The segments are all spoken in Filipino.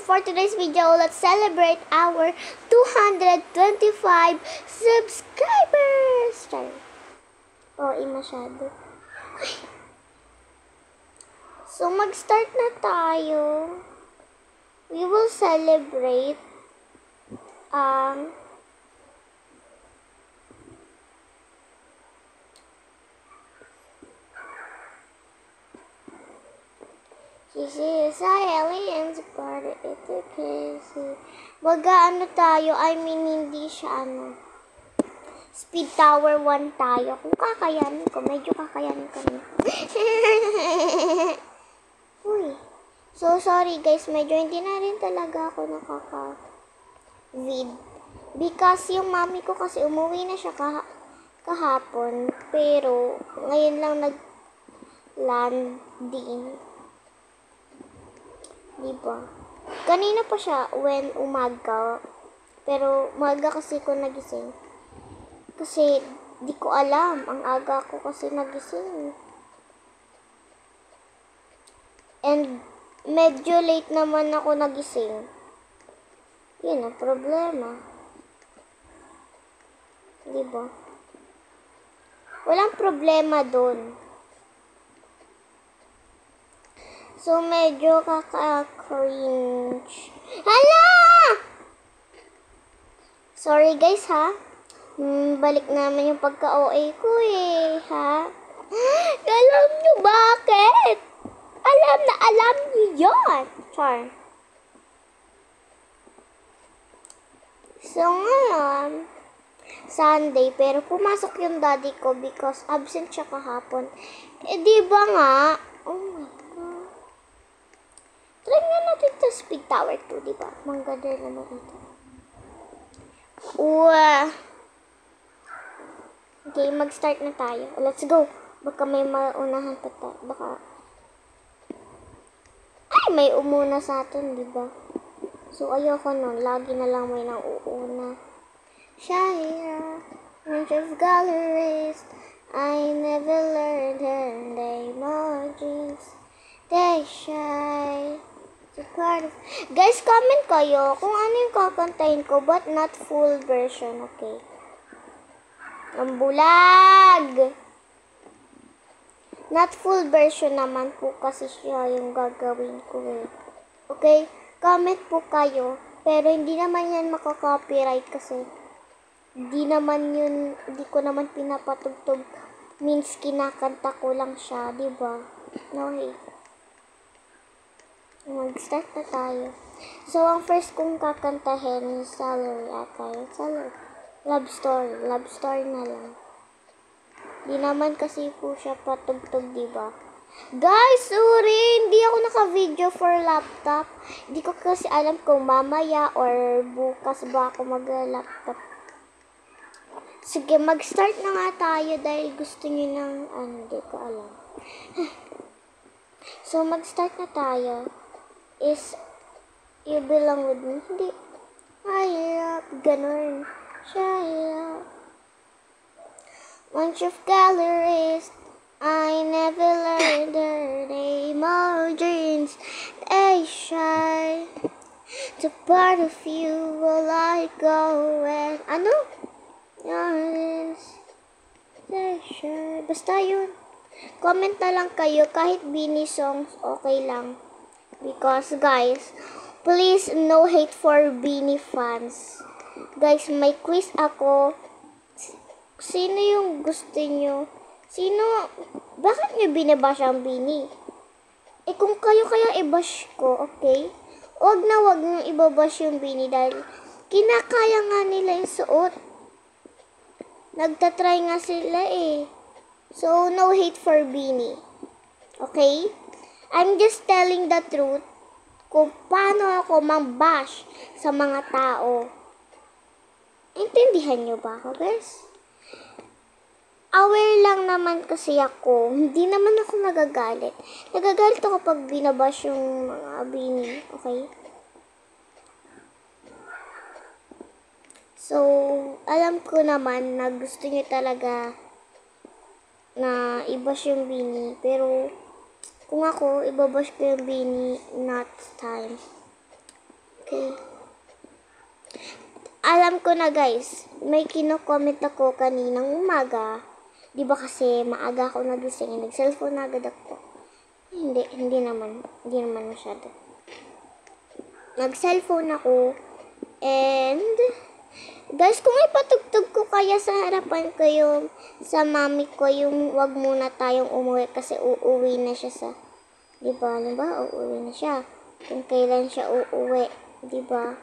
for today's video, let's celebrate our 225 subscribers! Sorry. Masyado. So, mag-start na tayo. We will celebrate aliens but it's crazy. Baga tayo, hindi siya Speed Tower 1 tayo. Kung kakayanin ko, medyo kakayanin ko na. Uy. So, sorry guys, medyo hindi na rin talaga ako nakaka-vid. Because yung mami ko kasi umuwi na siya kahapon. Pero, ngayon lang nag-landing. Diba? Kanina pa siya when umaga. Pero, umaga kasi ko nagising. Kasi, di ko alam. Ang aga ko kasi nagising. And, medyo late naman ako nagising. Yun ang problema. Diba? Walang problema dun. So, medyo kaka-cringe. Hala! Sorry guys, ha? Balik naman yung pagka-OA ko, ha? Alam nyo bakit? Alam nyo yun. Char. So, ngayon, Sunday, pero pumasok yung daddy ko because absent siya kahapon. Diba nga? Oh my God. Try nga natin sa Speed Tower 2, diba? Mangganda naman ito. Okay, mag-start na tayo. Let's go. Baka may maunahan pa tayo. May umuna sa atin, diba? So, ayoko nun. Lagi na lang may nauuna. Shia, bunch of galleries. I never learned her. They margins. They shy. Guys, comment kayo kung ano yung kakantahin ko, but not full version, okay? Ang bulag! Not full version naman po kasi siya yung gagawin ko, Okay? Comment po kayo, pero hindi naman yan makaka-copyright kasi hindi ko naman pinapatugtog. Means kinakanta ko lang siya, diba? No, mag-start na tayo. So, ang first kong kakantahin is Salary tayo. Salary. Love story. Love story na lang. Di naman kasi po siya patugtog, diba? Guys, sorry! Hindi ako naka-video for laptop. Hindi ko kasi alam kung mamaya or bukas ba ako mag-laptop. Sige, mag-start na nga tayo dahil gusto nyo ng hindi ko alam. So, mag-start na tayo. Is You Belong With Me? Hindi. Ganun. Shia. Bunch of galleries. I never learned her name or dreams. They shy. To part of you will I go and They shy. Basta yun. Comment na lang kayo kahit Bini songs okay lang. Because guys, please no hate for Bini fans. Guys, may quiz ako. Sino yung gusto nyo? Bakit nyo binabash ang Bini? Kung kayo kaya i-bash ko, okay? Wag nyo ibabash yung Bini dahil kinakaya nga nila yung suot. Nagtatry nga sila So, no hate for Bini. Okay? I'm just telling the truth kung paano ako mang-bash sa mga tao. Intindihan nyo ba ako, guys? Aware lang naman kasi ako. Hindi naman ako nagagalit. Nagagalit ako pag binabash yung mga Bini. Okay? So, alam ko naman na gusto nyo talaga na i-bash yung Bini. Pero, kung ako, ibabash ko yung Bini, not time. alam ko na guys, may kino-comment ako kaninang umaga. Di ba kasi maaga ako nagising, nag-cellphone na agad ako. Hindi naman masyado. Nag-cellphone ako, and guys, kung ipatugtog ko kaya sa harapan ko yung sa mami ko, yung wag muna tayong umuwi kasi uuwi na siya sa, di ba? Uuwi na siya. Kung kailan siya uuwi, di ba?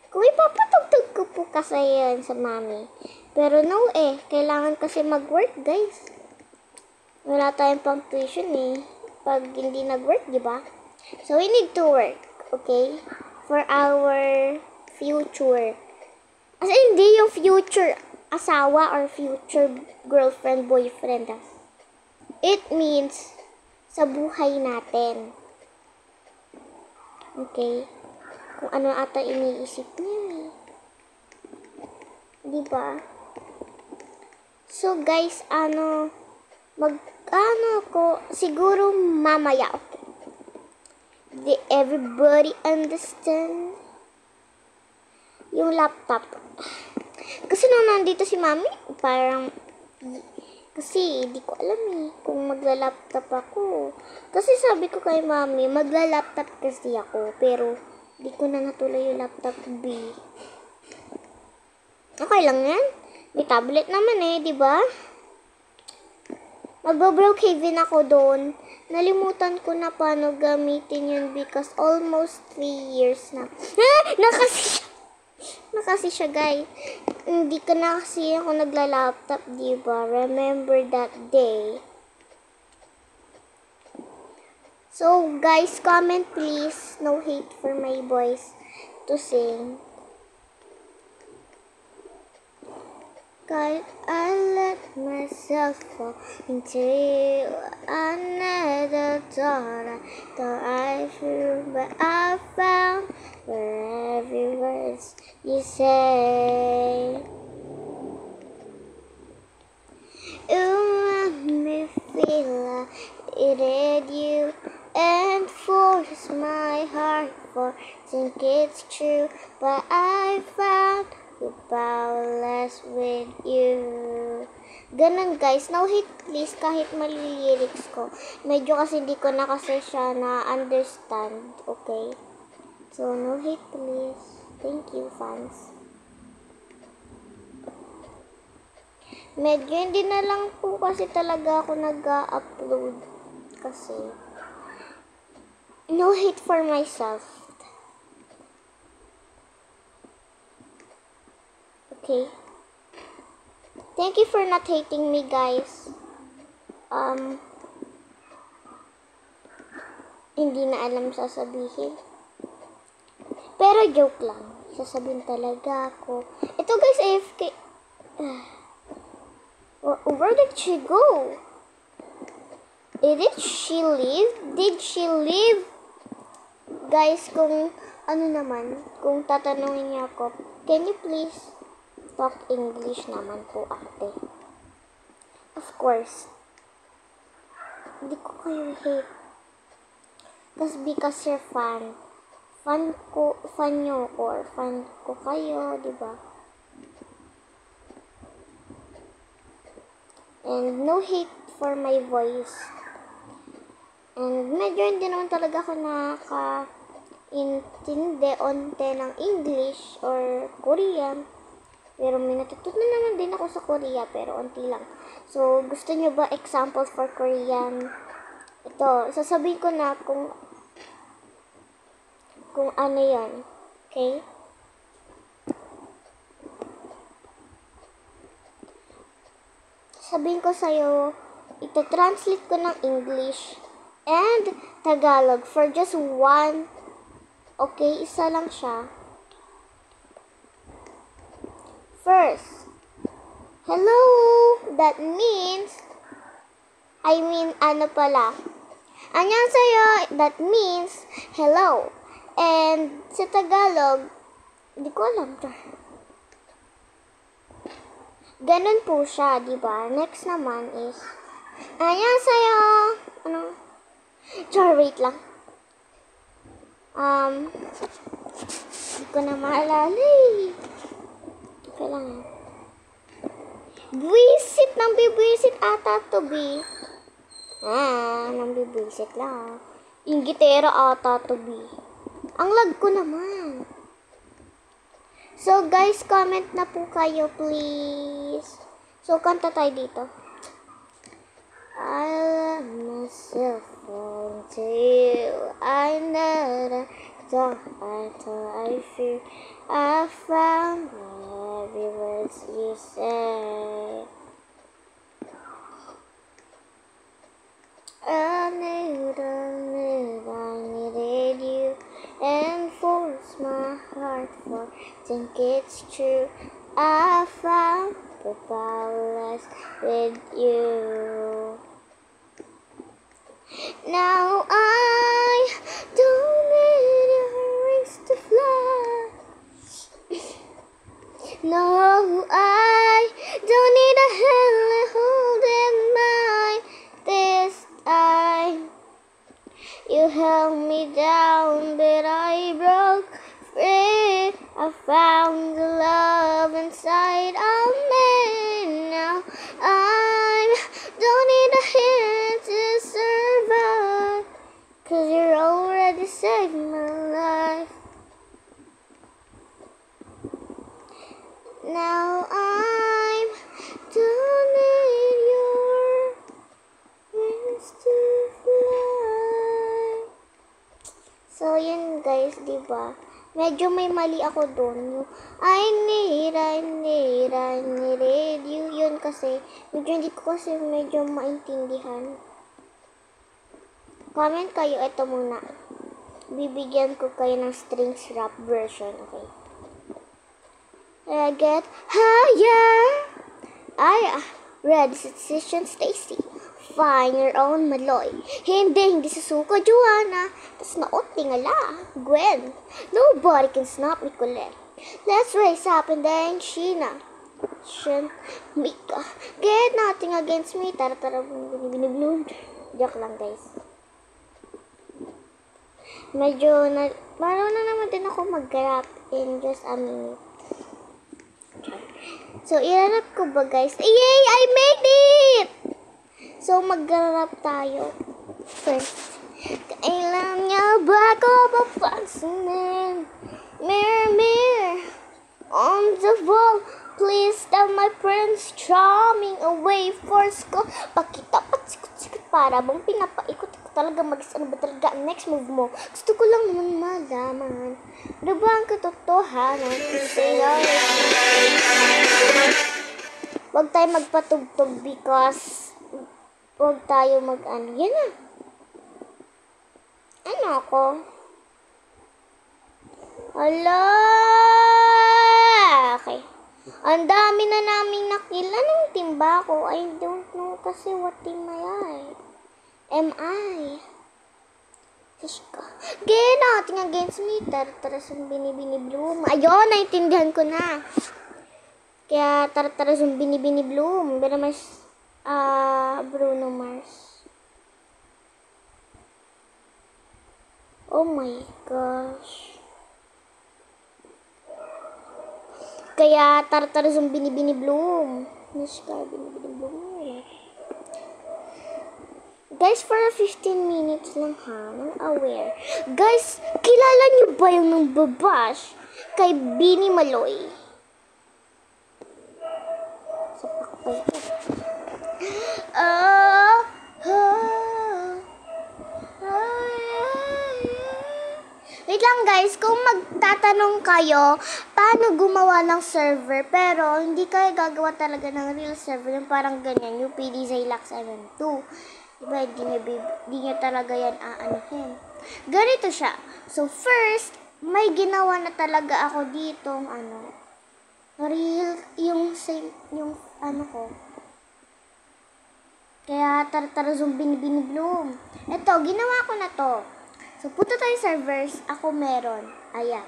Kung ipapatugtog ko po kasi yan sa mami. Pero no kailangan kasi mag-work guys. Wala tayong pang tuition pag hindi nag-work, di ba? So we need to work, okay? For our future. As in, hindi yung future asawa or future girlfriend, boyfriend. It means sa buhay natin. Okay? Kung ano ata iniisip niya diba? So guys, siguro mamaya, okay? Did everybody understand? Yung laptop. Kasi nung nandito si mami, parang, kasi di ko alam kung magla-laptop ako. Kasi sabi ko kay mami, magla-laptop kasi ako, pero di ko na natuloy yung laptop B. Okay lang yan. May tablet naman di ba? Magbo-Brookhaven ako doon. Nalimutan ko na paano gamitin yun because almost 3 years na. Nakasi siya guys. Hindi ka na kasi ako nagla-laptop, di ba? Remember that day. So, guys, comment please. No hate for my voice to sing. God, I let myself fall into another thought. Thought I flew, but I found where every word you say. You make me feel like it ain't you. And force my heart for think it's true, but I found you powerless with you. Ganun guys, no hate please kahit mali lyrics ko. Medyo kasi hindi ko na kasi siya na understand, okay? So no hate please. Thank you fans. Medyo hindi na lang po kasi talaga ako nag-upload kasi no hate for myself. Okay. Thank you for not hating me, guys. Hindi na alam sasabihin. Pero joke lang. Sasabihin talaga ako. Ito guys, AFK. Where did she go? Did she leave? Did she leave? Guys, kung kung tatanungin niya ako, can you please talk English naman po, ate? Of course. Hindi ko kayo hate. Because you're fan. Fan nyo ko, or fan ko kayo, diba? And no hate for my voice. And medyo hindi naman talaga ako intindi onte ng English or Korean. Pero may natutunan naman din ako sa Korea, pero onti lang. So, gusto nyo ba example for Korean? Ito, sasabihin ko na kung ano yan. Okay? Sabihin ko sa'yo, ito-translate ko ng English and Tagalog for just one. Okay, isa lang siya. First, hello, that means, annyeonghaseyo, that means, hello. And sa Tagalog, hindi ko alam. Ganun po siya, diba? Next naman is, annyeonghaseyo. Wait lang. Hindi ko na maalala Kailangan. Buisit, nang bibwisit ata to, B. Nang bibwisit lang. Inggitera ata to, B. Ang lag ko naman. So, guys, comment na po kayo, please. So, kanta tayo dito. I love myself until you. I never thought I feel. I found every word you say. I needed you, and forced my heart for think it's true. I found the balance with you. Now I don't need your wings to fly. No, I don't need a hand holding mine this time. You held me down, but I broke free. I found the love inside of me. Now I don't need a hand to survive, 'cause you already saved my life. Now I'm don't need your wings to fly. So, yun guys, diba? Medyo may mali ako doon. I needed you. Yun kasi, medyo hindi ko kasi medyo maintindihan. Comment kayo, ito muna. Bibigyan ko kayo ng strings rap version, okay? I get higher. Red decision, Stacy. Find your own Maloy. Hindi susuko, Joanna. Tas naot tingala, Gwen. Nobody can stop me, Colette. Let's race up and then Sheena. Mika. Get nothing against me. Tara, binibloom. Joke lang, guys. Medyo parang na naman din ako mag-rap in just a minute. So, i-rap ko ba, guys? Yay! I made it! So, mag-rap tayo. First, kailan niya ba ko papansinin? Mirror on the wall, please tell my prince charming away for school. Pakita pat sikot-sikot para bang pinapaikot ko talaga ano ba talaga ang next move mo? Gusto ko lang naman malaman. Ano ba ang katotohanan? Huwag tayo magpatugtog because huwag tayo yan na. Ano ako? Hala! Okay. Ang dami na naming nakil. Anong team ba ako? I don't know kasi what team am I? Fishka. Get nothing against me. Tartaras yung binibini bloom. Ayun, naintindihan ko na. Kaya tartaras yung binibini bloom. Pero mas Bruno Mars. Oh my gosh. Kaya tartaras yung binibini bloom. Fishka, binibini bloom. Guys, for 15 minutes lang ha, nang aware. Guys, kilala niyo ba yung nang babash kay Bini Maloy? Sapak pa ito. Wait lang guys, kung magtatanong kayo, paano gumawa ng server, pero hindi kayo gagawa talaga ng real server, yung parang ganyan, UPD Zylax MM2. Diba, di nyo talaga yan aanuhin. Ganito siya. So, first, may ginawa na talaga ako ditong, real, yung ko. Kaya, tartarazong binibloom. Ito, ginawa ko na to. So, punta tayo servers. Ako meron. Ayan.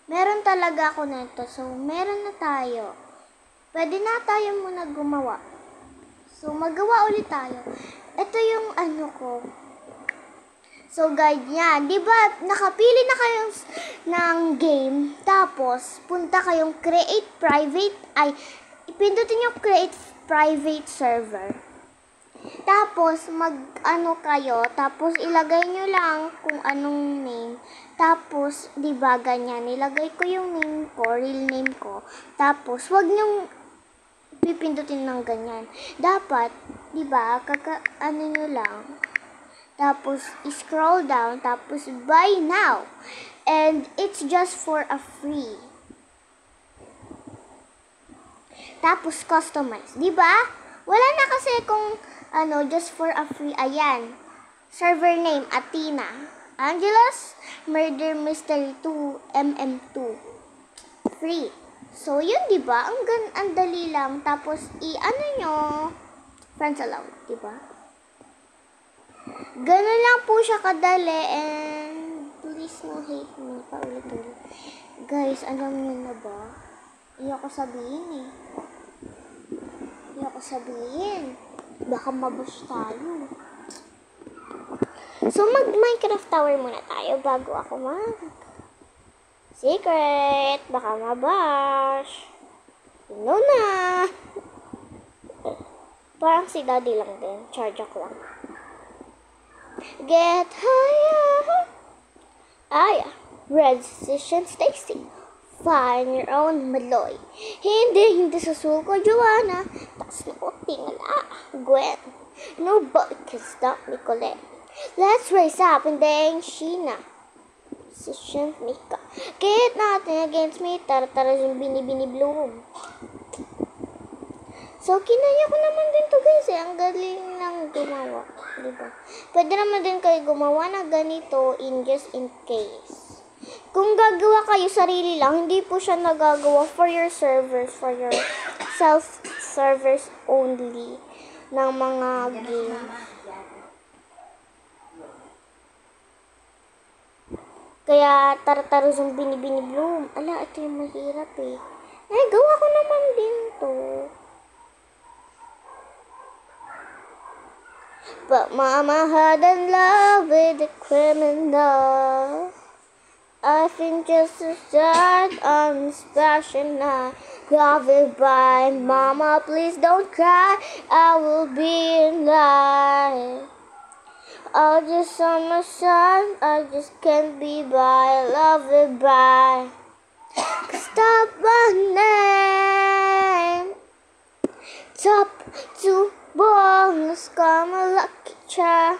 Meron talaga ako nito. So, meron na tayo. Pwede na tayo muna gumawa. So, magawa ulit tayo. Ito yung ko. So, ganyan. Di ba, nakapili na kayo ng game, tapos, punta kayong ipindutin yung create private server. Tapos, kayo, tapos ilagay nyo lang kung anong name. Tapos, di ba, ganyan, nilagay ko yung name ko, real name ko. Tapos, wag nyong pipindutin ng ganyan. Dapat, di ba, nyo lang. Tapos, scroll down, tapos, buy now. And, it's just for a free. Tapos, customize. Di ba? Wala na kasi kung, just for a free. Ayan. Server name, Athena. Angeles, Murder Mystery 2, MM2. Free. So, yun, di ba? Ang dali lang. Tapos, nyo, friends allowed, di ba? Ganun lang po siya kadali, and please no hate me. Paulit-ulit. Guys, alam niyo na ba? Iyoko sabihin. Baka mabush tayo. So, mag-Minecraft Tower muna tayo bago ako Secret! Baka mabash. No na! Parang si Daddy lang din. Charge ako lang. Get higher! Red Decision Stacy. Find your own Maloy. Hindi susuko, Joanna. Tas na ko tingala, Gwen. Nobody can stop me, Colette. Let's raise up and dang Sheena. Decision Mika. Get nothing against me. Tara yung bini bloom. So, kinaya ko naman din to guys eh. Ang galing lang gumawa. Diba? Pwede naman din kayo gumawa na ganito just in case. Kung gagawa kayo sarili lang, hindi po siya nagagawa for your servers, for your self-servers only ng mga games. Kaya tara yung bini bloom. Ala, ito yung mahirap eh. Gawa ko naman din to. But mama had in love with a criminal. I think just to start on this passion now. Love it by mama, please don't cry. I will be in line. I'll just on my son, I just can't be by. Love it by. Stop my name. Top 2 bonus, come a lucky charm.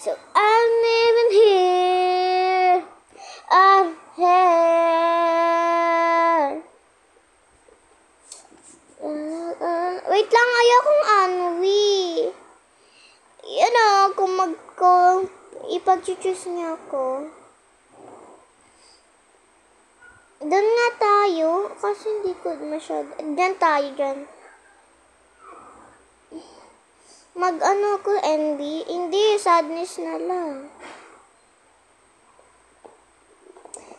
So I'm even here. I'm here. Wait lang, ayokong Anwi. Kung ipag-choose niya ako. Doon nga tayo, kasi hindi ko masyado. Diyan tayo, dyan. Ko, NB? Hindi, sadness na lang.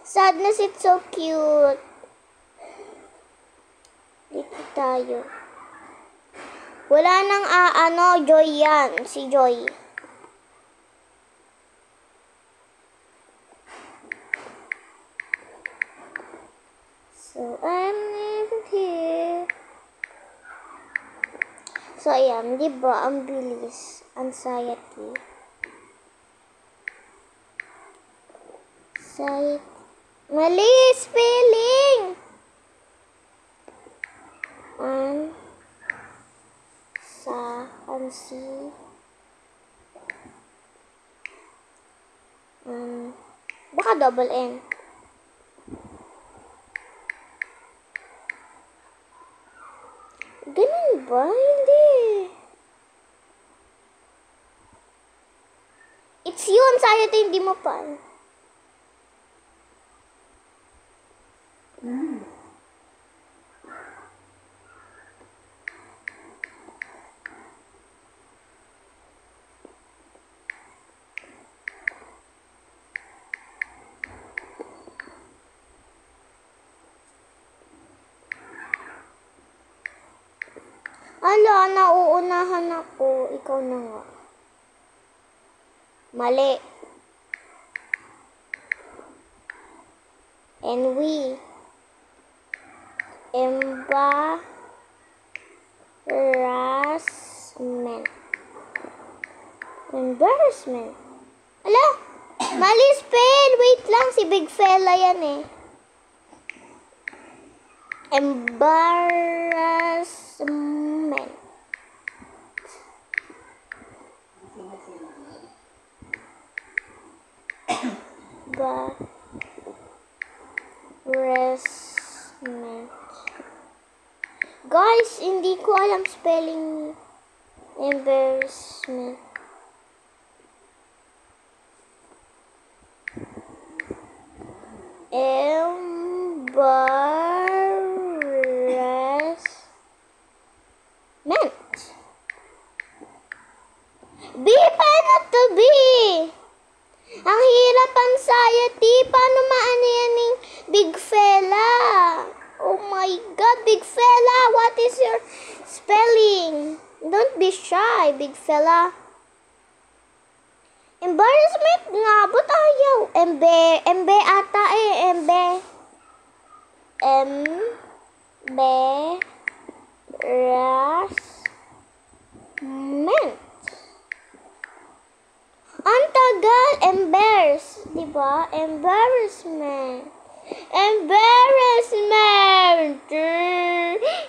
Sadness, it's so cute. Dito tayo. Wala nang Joy yan. Si Joy. So, I'm living here. So, ayan. Diba? Ang bilis. Anxiety. Mali! Spelling! Baka double N. Ganun ba? Hindi. It's you, anxiety, hindi mo pa. Ala, nauunahan ako. Ikaw na nga. Mali. And we. Embarrassment. Embarrassment. Ala, mali spell. Wait lang, si big fella yan eh. Embarrassment. Embarrassment. Guys, hindi ko alam spelling embarrassment. Embarrassment. B, paano to B? Ang hirap ang anxiety. Paano maano yan ng big fella? Oh my God, big fella. What is your spelling? Don't be shy, big fella. Embarrassment nga, ba't ayaw? Embe ata eh, embe. Embarrassment. Ang tagal, embarrass, di ba? Embarrassment. Embarrassment.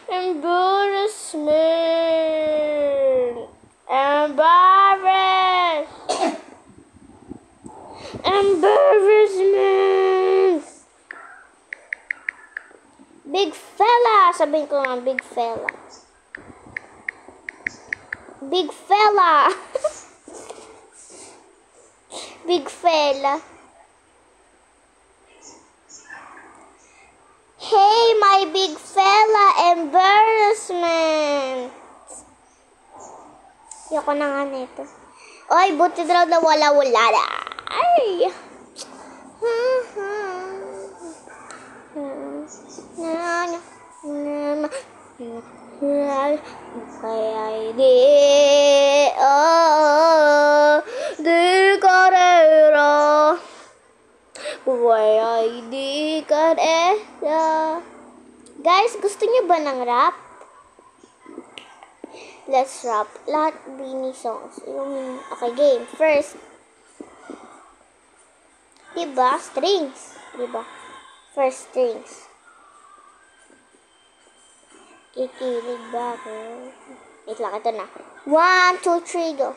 Embarrassment. Embarrassment. Big fella. Sabihin ko nga, big fella. Big fella. Big fella. Hey, my big fella, embarrassment. Yoko na nga nito. Oy, buti daw na wala-wala na. Ay. Kaya di karera. Kaya di karera. Guys, gusto niyo ba ng rap? Let's rap. Lahat Beanie songs. Okay, game. First. Diba? Strings. Diba? First strings. Kikilig ba ako? Wait lang, ito na. 1, 2, 3, go.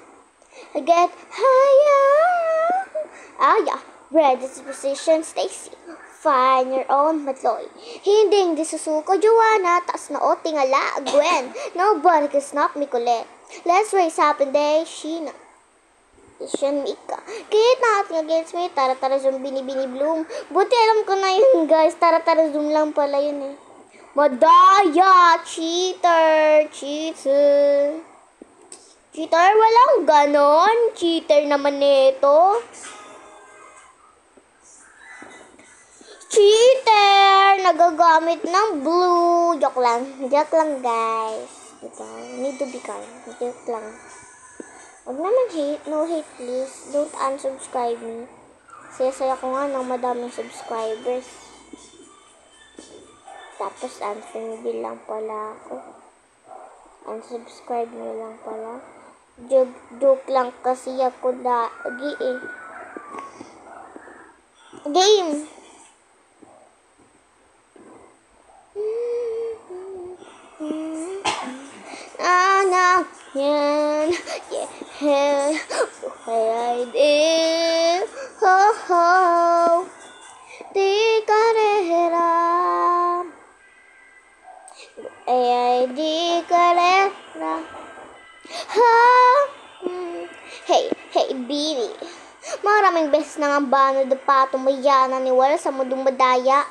I get higher. Yeah. Red disposition, Stacy. Find your own matloy. Hindi susuko, Joanna. Taas na o, tingala, Gwen. Nobody can stop me, Colette. Let's race happen day, Sheena. Ishan Mika. Kaya natin against me, tara-tara zoom, bini-bini bloom. Buti alam ko na yun, guys. Tara-tara zoom lang pala yun eh. Madaya! Cheater! Cheater! Cheater? Walang ganon. Cheater naman nito. Cheater! Nagagamit ng blue. Joke lang. Joke lang, guys. Diba? Need to be kind. Joke lang. Huwag naman hate. No hate, please. Don't unsubscribe me. Saya-saya ko nga ng madaming subscribers. Tapos, unfriendly lang pala ako. Unsubscribe nyo lang pala. Joke lang kasi ako lagi eh. Game! Yan. Yeah. Kaya di. Ho ho. Di karera. Di karera. Ha. Hey, Beanie. Maraming beses na nga ba na pa tumayana ni wala sa mundong madaya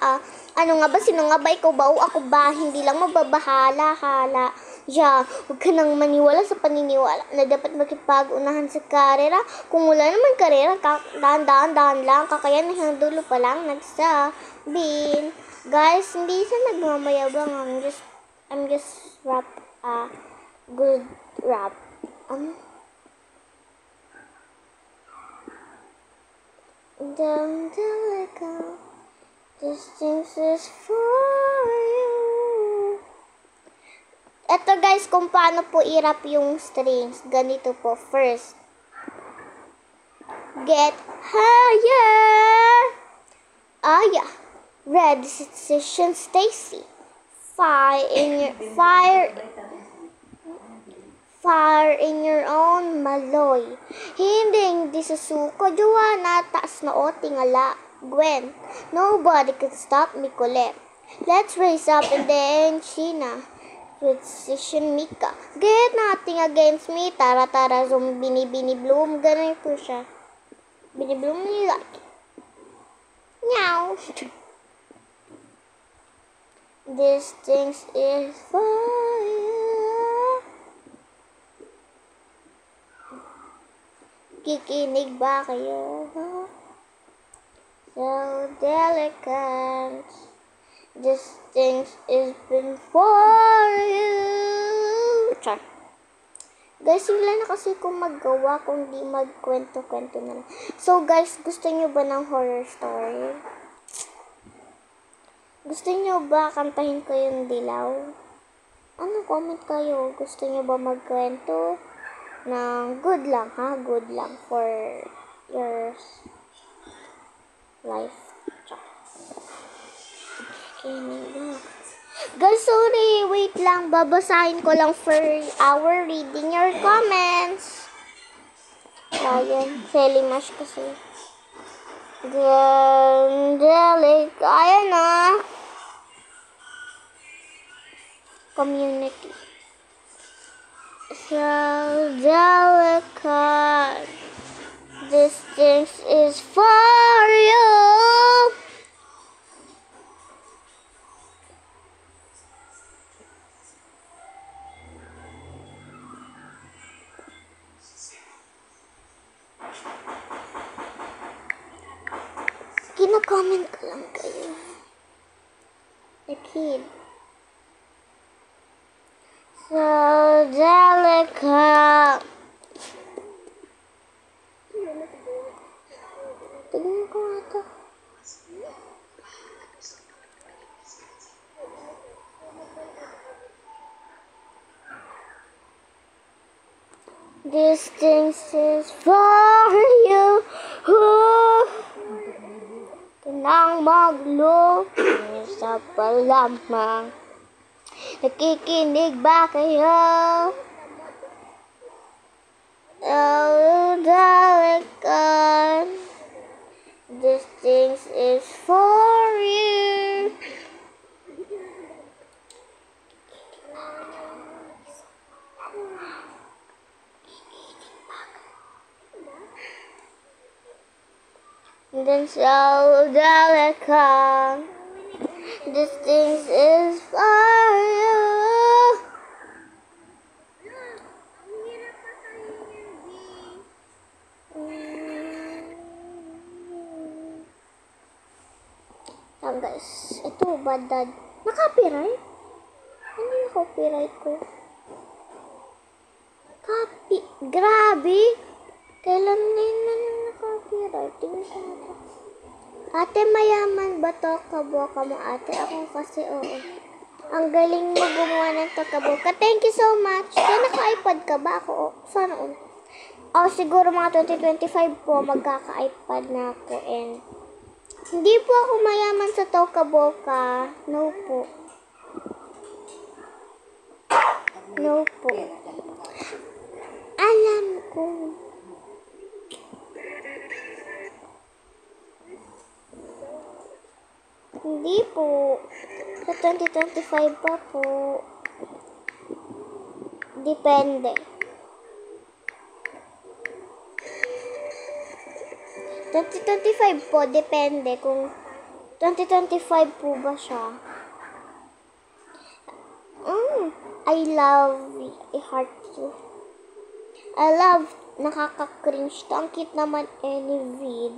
Ano nga ba? Sino nga ba? Ikaw ba o ako ba? Hindi lang mababahala-hala. Huwag ka nang maniwala sa paniniwala na dapat makipag-unahan sa karera. Kung wala naman karera, dahan-dahan lang. Kakayanin ng dulo pa lang nagsabin. Guys, hindi siya nagmamayabang. I'm just rap good rap. Down delicate. This thing is for you. Ito guys, kung paano po i-wrap yung strings. Ganito po. First, get higher. Ah, yeah. Red decision, Stacy. Fire in your own Maloy. Hindi susuko, Joanna. Taas na o, tingala. Gwen. Nobody can stop me, Colette. Let's raise up and then Sheena. Precision Mika. Get nothing against me. Tara, zoom, bini, bloom. Ganun po siya. Bini, bloom, like. Meow. This thing is fire. Kikinig ba kayo? So delicate. This thing is been for you. Char. Guys, wala na kasi kung maggawa, kung di magkwento-kwento na lang. So guys, gusto nyo ba ng horror story? Gusto nyo ba kantahin ko yung dilaw? Ano, comment kayo. Gusto nyo ba magkwento ng good lang, ha? Good lang for your life. Guys, sorry. Wait lang. Babasahin ko lang for our reading your comments. Ayan. Selling mash kasi. Gandelic. Ayan na. Community. So delicate. This thing is for you. Kina-comment ko lang kayo. The kid. So delicate. Tignan ko nga ito. This thing is for you. Nang maglo sa palamang. Nakikinig ba kayo? Oh, delicate. This thing is for you. And then so delicate. This thing is for you. Guys, ito badad. Na-copyright? Ano yung copyright ko? Grabe! Kailan na yun na-copyright? Tingnan sa ito. Ate, mayaman ba to? Kaboka mo, ate? Ako kasi, oo. Ang galing mo gumawa ng to, kaboka. Thank you so much. Kaya naka-iPad ka ba? Ako, sana all. Siguro mga 2025 po, magkaka-iPad na ako. And hindi po ako mayaman sa Toka Boka. No po. No po. Alam ko. Hindi po. Sa 2025 pa po. Depende. 2025 po, depende kung 2025 po ba siya. I love i-heart you. I love nakaka-cringe to. Ang cute naman any vid.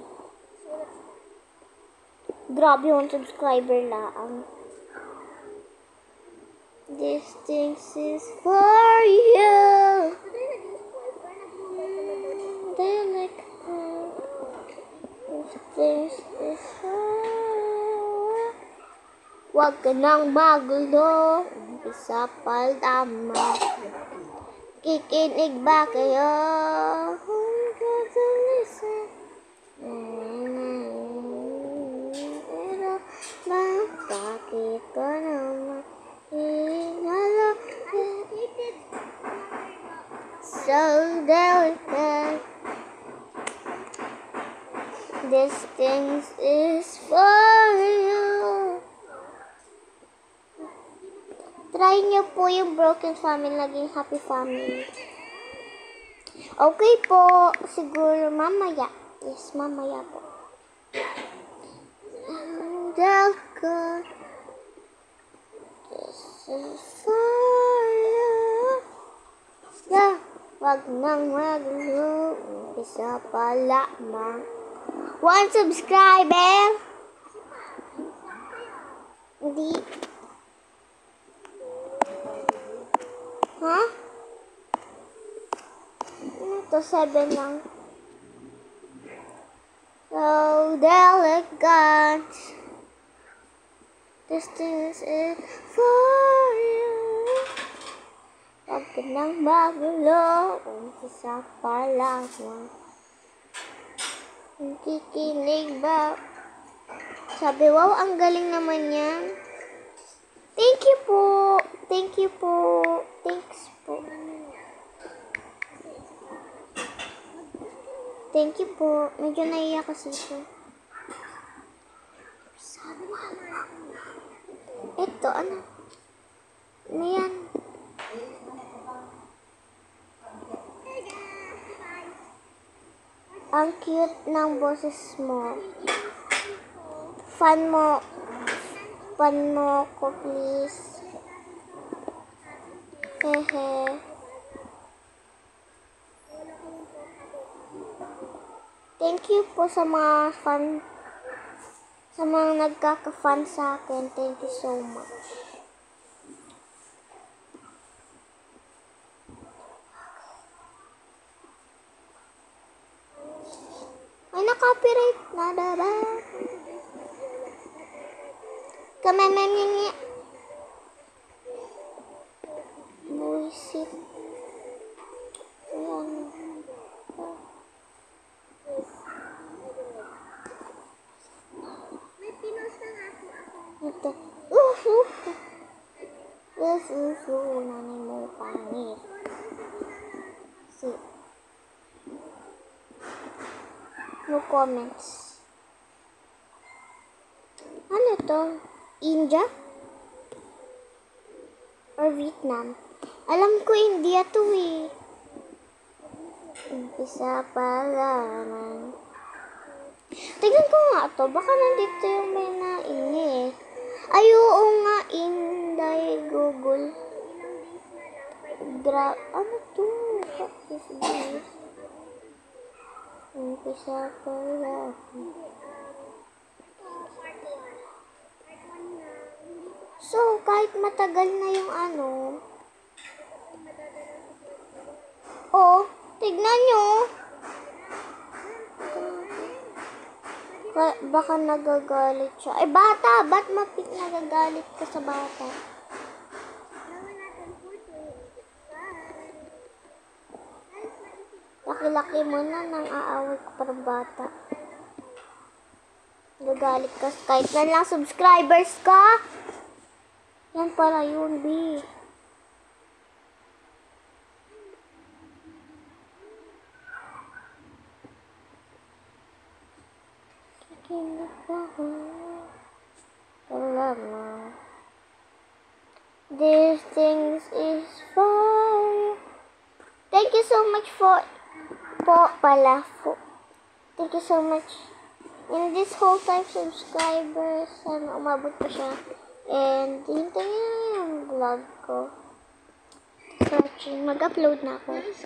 Grabe yung subscriber lang. This thing is for you. They like things is wag ka nang magulo, umpisa pa lamang. Kikinig ba kayo? Listen. Pero bakit ka naman hinalo? So delicate. This thing is for you. Try niyo po yung broken family, naging happy family. Okay po, siguro mamaya. Yes, mamaya po. Delicate. This is for you. Yeah, wag nang magulo, umpisa pa lamang. 1 subscriber. Hindi. Ha? Ito, 7 lang. So delicate. This is it for you. Wag ka nang magulo, umpisa pa lamang. Kikinig ba? Sabi, wow, ang galing naman yan. Thank you po. Thank you po. Thanks po. Thank you po. Medyo naiyak kasi ito. Ito, ano? Ano yan? Ang cute ng boses mo. Fan mo ko, please. Hehe. Thank you po sa mga fan, sa mga nagkaka-fan sa akin. Thank you so much. Ay, na-copyright na ba? Kamememenge. Buisit. Ayan. May pinost na nga po ako. Ito. Nanay mo pangit. Si. No comments. Ano to? India? Or Vietnam? Alam ko India to eh. Umpisa pa lamang. Tignan ko nga to. Baka nandito yung may naingi eh. Ay, oo nga. Inday Google. Ano to? What is this? Umpisa pa lamang. So, kahit matagal na yung ano. Oh, tignan nyo. Baka nagagalit siya. Ay, bata! Ba't nagagalit ka sa bata? Laki-laki mo na nang aaway ko para bata. Nagagalit ka kahit na lang subscribers ka. Yan pala yun, B. Kikinig ako. Alam. These things is for. Thank you so much Thank you so much. In this whole time subscribers, sana umabot pa siya. And hintayin niyo yung vlog ko. Searching. Mag-upload na ako.